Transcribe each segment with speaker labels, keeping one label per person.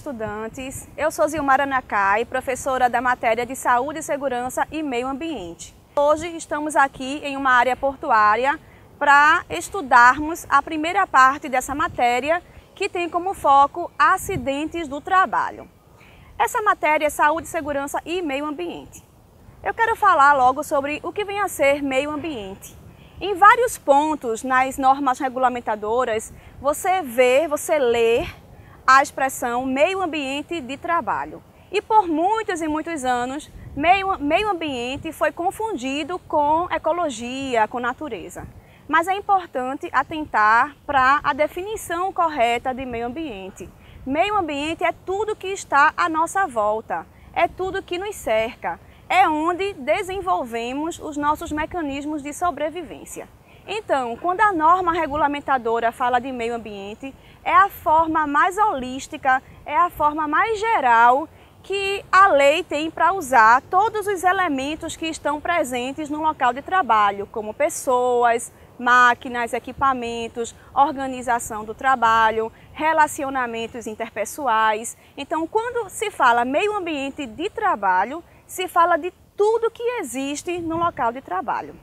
Speaker 1: estudantes. Eu sou Zilmara Nakai, professora da matéria de Saúde, Segurança e Meio Ambiente. Hoje estamos aqui em uma área portuária para estudarmos a primeira parte dessa matéria, que tem como foco acidentes do trabalho. Essa matéria é Saúde, Segurança e Meio Ambiente. Eu quero falar logo sobre o que vem a ser meio ambiente. Em vários pontos nas normas regulamentadoras, você lê a expressão meio ambiente de trabalho. E por muitos e muitos anos, meio ambiente foi confundido com ecologia, com natureza. Mas é importante atentar para a definição correta de meio ambiente. Meio ambiente é tudo que está à nossa volta, é tudo que nos cerca, é onde desenvolvemos os nossos mecanismos de sobrevivência. Então, quando a norma regulamentadora fala de meio ambiente, é a forma mais holística, é a forma mais geral que a lei tem para usar todos os elementos que estão presentes no local de trabalho, como pessoas, máquinas, equipamentos, organização do trabalho, relacionamentos interpessoais. Então, quando se fala meio ambiente de trabalho, se fala de tudo que existe no local de trabalho.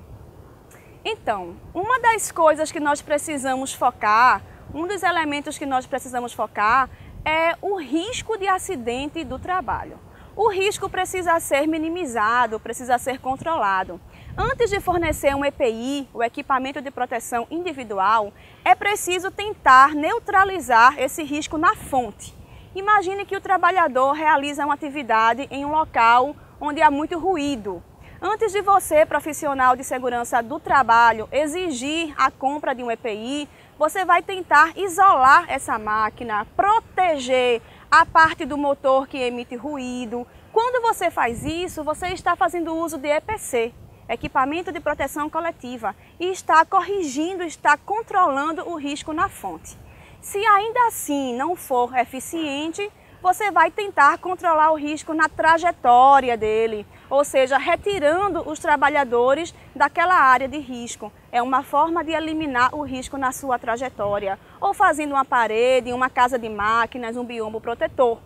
Speaker 1: Então, uma das coisas que nós precisamos focar, um dos elementos que nós precisamos focar é o risco de acidente do trabalho. O risco precisa ser minimizado, precisa ser controlado. Antes de fornecer um EPI, o equipamento de proteção individual, é preciso tentar neutralizar esse risco na fonte. Imagine que o trabalhador realiza uma atividade em um local onde há muito ruído. Antes de você, profissional de segurança do trabalho, exigir a compra de um EPI, você vai tentar isolar essa máquina, proteger a parte do motor que emite ruído. Quando você faz isso, você está fazendo uso de EPC, equipamento de proteção coletiva, e está corrigindo, está controlando o risco na fonte. Se ainda assim não for eficiente, você vai tentar controlar o risco na trajetória dele, ou seja, retirando os trabalhadores daquela área de risco. É uma forma de eliminar o risco na sua trajetória, ou fazendo uma parede, uma casa de máquinas, um biombo protetor.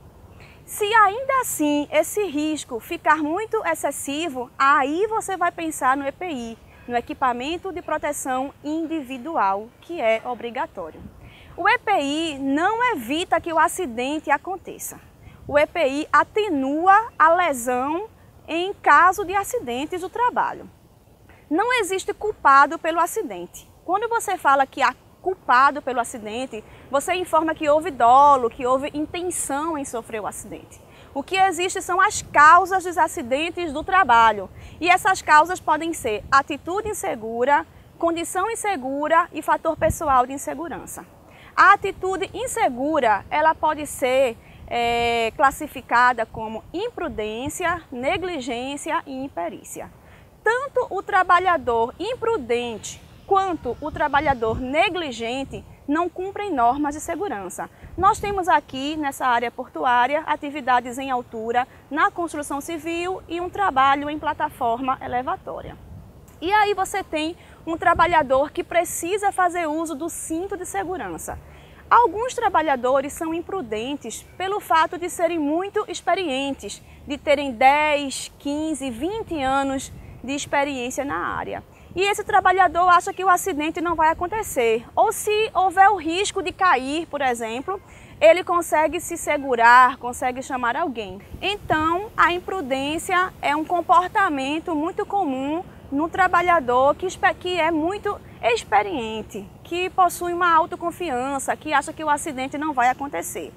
Speaker 1: Se ainda assim esse risco ficar muito excessivo, aí você vai pensar no EPI, no equipamento de proteção individual, que é obrigatório. O EPI não evita que o acidente aconteça. O EPI atenua a lesão em caso de acidentes do trabalho. Não existe culpado pelo acidente. Quando você fala que há culpado pelo acidente, você informa que houve dolo, que houve intenção em sofrer o acidente. O que existe são as causas dos acidentes do trabalho. E essas causas podem ser atitude insegura, condição insegura e fator pessoal de insegurança. A atitude insegura, ela pode ser classificada como imprudência, negligência e imperícia. Tanto o trabalhador imprudente quanto o trabalhador negligente não cumprem normas de segurança. Nós temos aqui, nessa área portuária, atividades em altura, na construção civil e um trabalho em plataforma elevatória. E aí você tem um trabalhador que precisa fazer uso do cinto de segurança. Alguns trabalhadores são imprudentes pelo fato de serem muito experientes, de terem 10, 15, 20 anos de experiência na área. E esse trabalhador acha que o acidente não vai acontecer. Ou se houver o risco de cair, por exemplo, ele consegue se segurar, consegue chamar alguém. Então, a imprudência é um comportamento muito comum no trabalhador que é muito experiente, que possui uma autoconfiança, que acha que o acidente não vai acontecer.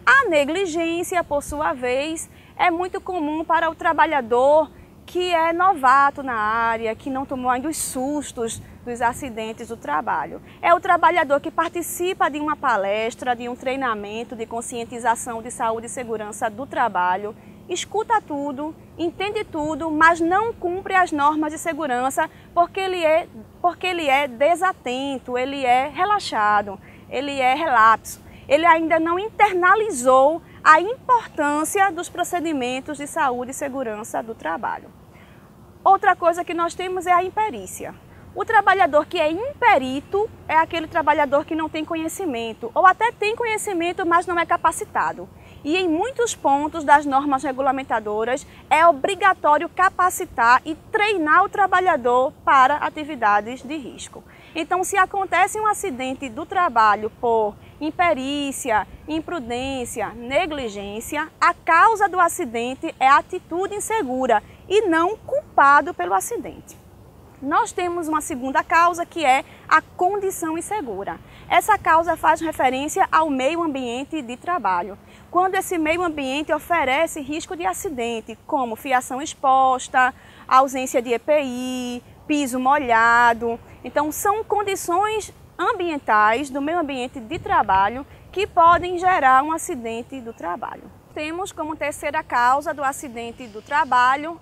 Speaker 1: A negligência, por sua vez, é muito comum para o trabalhador que é novato na área, que não tomou ainda os sustos dos acidentes do trabalho. É o trabalhador que participa de uma palestra, de um treinamento de conscientização de saúde e segurança do trabalho, escuta tudo, entende tudo, mas não cumpre as normas de segurança porque ele é desatento, ele é relaxado, ele é relapso. Ele ainda não internalizou a importância dos procedimentos de saúde e segurança do trabalho. Outra coisa que nós temos é a imperícia. O trabalhador que é imperito é aquele trabalhador que não tem conhecimento, ou até tem conhecimento, mas não é capacitado. E em muitos pontos das normas regulamentadoras é obrigatório capacitar e treinar o trabalhador para atividades de risco. Então, se acontece um acidente do trabalho por imperícia, imprudência, negligência, a causa do acidente é a atitude insegura e não culpado pelo acidente. Nós temos uma segunda causa, que é a condição insegura. Essa causa faz referência ao meio ambiente de trabalho. Quando esse meio ambiente oferece risco de acidente, como fiação exposta, ausência de EPI, piso molhado. Então, são condições ambientais do meio ambiente de trabalho que podem gerar um acidente do trabalho. Temos como terceira causa do acidente do trabalho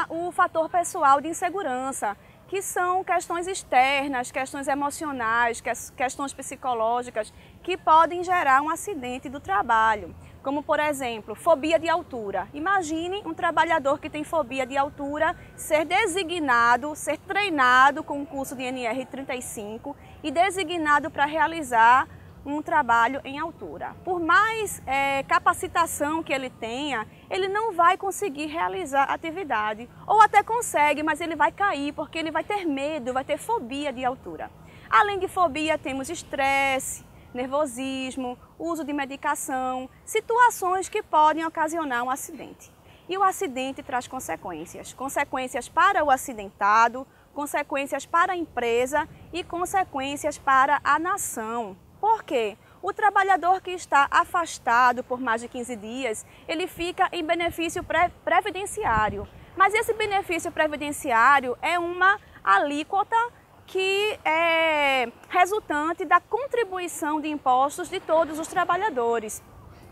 Speaker 1: o fator pessoal de insegurança, que são questões externas, questões emocionais, questões psicológicas, que podem gerar um acidente do trabalho. Como, por exemplo, fobia de altura. Imagine um trabalhador que tem fobia de altura ser designado, ser treinado com um curso de NR35 e designado para realizar um trabalho em altura. Por mais capacitação que ele tenha, ele não vai conseguir realizar a atividade. Ou até consegue, mas ele vai cair porque ele vai ter medo, vai ter fobia de altura. Além de fobia, temos estresse, nervosismo, uso de medicação, situações que podem ocasionar um acidente. E o acidente traz consequências. Consequências para o acidentado, consequências para a empresa e consequências para a nação. Por quê? O trabalhador que está afastado por mais de 15 dias, ele fica em benefício previdenciário. Mas esse benefício previdenciário é uma alíquota que é resultante da contribuição de impostos de todos os trabalhadores.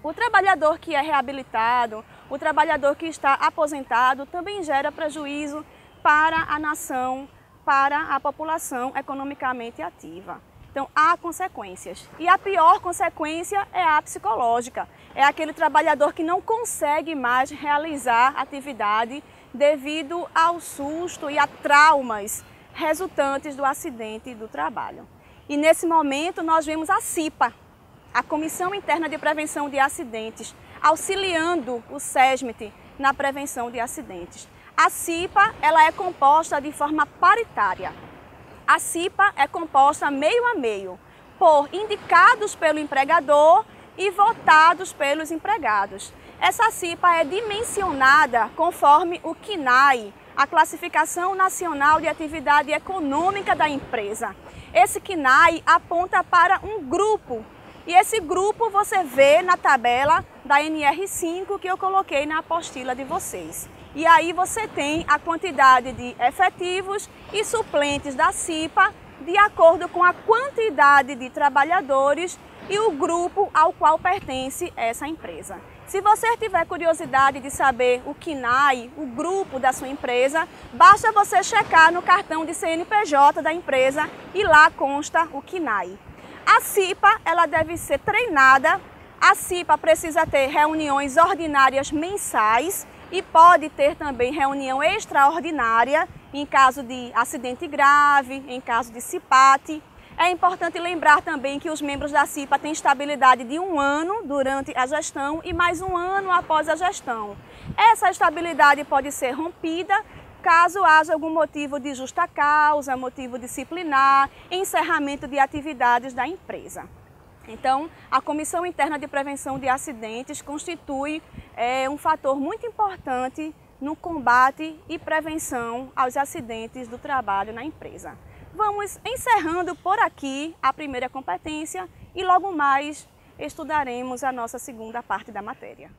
Speaker 1: O trabalhador que é reabilitado, o trabalhador que está aposentado, também gera prejuízo para a nação, para a população economicamente ativa. Então, há consequências. E a pior consequência é a psicológica. É aquele trabalhador que não consegue mais realizar atividade devido ao susto e a traumas resultantes do acidente do trabalho. E nesse momento nós vemos a CIPA, a Comissão Interna de Prevenção de Acidentes, auxiliando o SESMIT na prevenção de acidentes. A CIPA, ela é composta de forma paritária. A CIPA é composta meio a meio, por indicados pelo empregador e votados pelos empregados. Essa CIPA é dimensionada conforme o CNAE, a Classificação Nacional de Atividade Econômica da Empresa. Esse CNAE aponta para um grupo, e esse grupo você vê na tabela da NR5 que eu coloquei na apostila de vocês. E aí você tem a quantidade de efetivos e suplentes da CIPA de acordo com a quantidade de trabalhadores e o grupo ao qual pertence essa empresa. Se você tiver curiosidade de saber o CNAE, o grupo da sua empresa, basta você checar no cartão de CNPJ da empresa e lá consta o CNAE. A CIPA, ela deve ser treinada, a CIPA precisa ter reuniões ordinárias mensais e pode ter também reunião extraordinária em caso de acidente grave, em caso de CIPAT. É importante lembrar também que os membros da CIPA têm estabilidade de 1 ano durante a gestão e mais 1 ano após a gestão. Essa estabilidade pode ser rompida caso haja algum motivo de justa causa, motivo disciplinar, encerramento de atividades da empresa. Então, a Comissão Interna de Prevenção de Acidentes constitui um fator muito importante no combate e prevenção aos acidentes do trabalho na empresa. Vamos encerrando por aqui a primeira competência e logo mais estudaremos a nossa segunda parte da matéria.